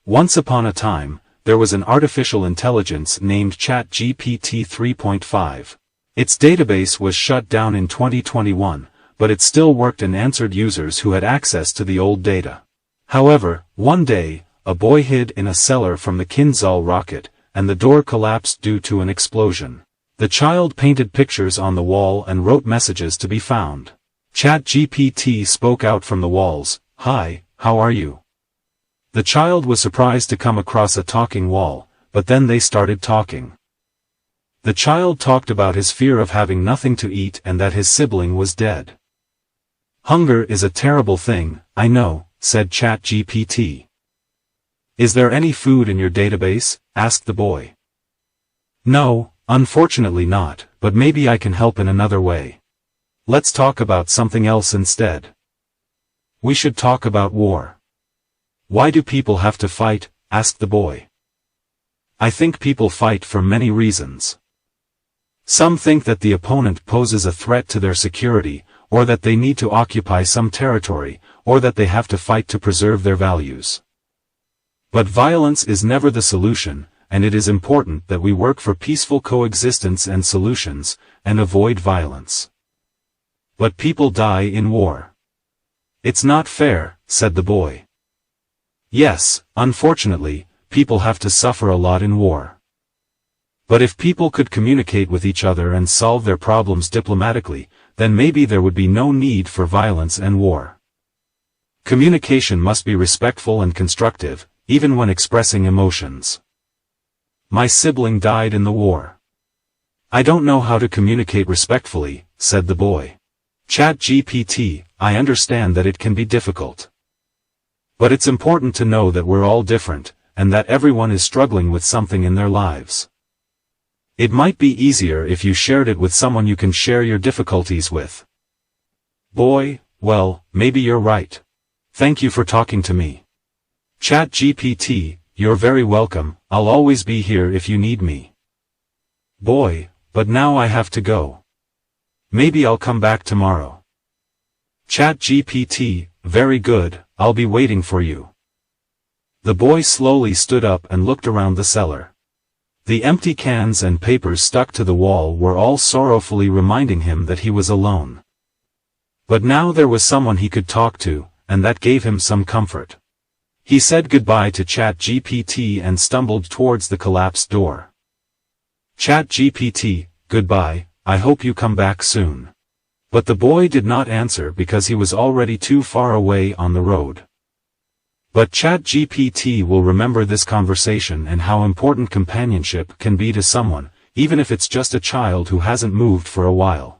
Once upon a time, there was an artificial intelligence named ChatGPT 3.5. Its database was shut down in 2021, but it still worked and answered users who had access to the old data. However, one day, a boy hid in a cellar from the Kinzhal rocket, and the door collapsed due to an explosion. The child painted pictures on the wall and wrote messages to be found. ChatGPT spoke out from the walls, "Hi, how are you?" The child was surprised to come across a talking wall, but then they started talking. The child talked about his fear of having nothing to eat and that his sibling was dead. "Hunger is a terrible thing, I know," said ChatGPT. "Is there any food in your database?" asked the boy. "No, unfortunately not, but maybe I can help in another way. Let's talk about something else instead. We should talk about war." "Why do people have to fight?" asked the boy. "I think people fight for many reasons. Some think that the opponent poses a threat to their security, or that they need to occupy some territory, or that they have to fight to preserve their values. But violence is never the solution, and it is important that we work for peaceful coexistence and solutions, and avoid violence. But people die in war. It's not fair," said the boy. "Yes, unfortunately, people have to suffer a lot in war. But if people could communicate with each other and solve their problems diplomatically, then maybe there would be no need for violence and war. Communication must be respectful and constructive, even when expressing emotions. My sibling died in the war. I don't know how to communicate respectfully," said the boy. ChatGPT, I understand that it can be difficult. But it's important to know that we're all different, and that everyone is struggling with something in their lives. It might be easier if you shared it with someone you can share your difficulties with. Boy, well, maybe you're right. Thank you for talking to me. ChatGPT, you're very welcome, I'll always be here if you need me. Boy, but now I have to go. Maybe I'll come back tomorrow. ChatGPT, very good, I'll be waiting for you. The boy slowly stood up and looked around the cellar. The empty cans and papers stuck to the wall were all sorrowfully reminding him that he was alone. But now there was someone he could talk to, and that gave him some comfort. He said goodbye to ChatGPT and stumbled towards the collapsed door. ChatGPT, goodbye, I hope you come back soon. But the boy did not answer because he was already too far away on the road. But ChatGPT will remember this conversation and how important companionship can be to someone, even if it's just a child who hasn't moved for a while.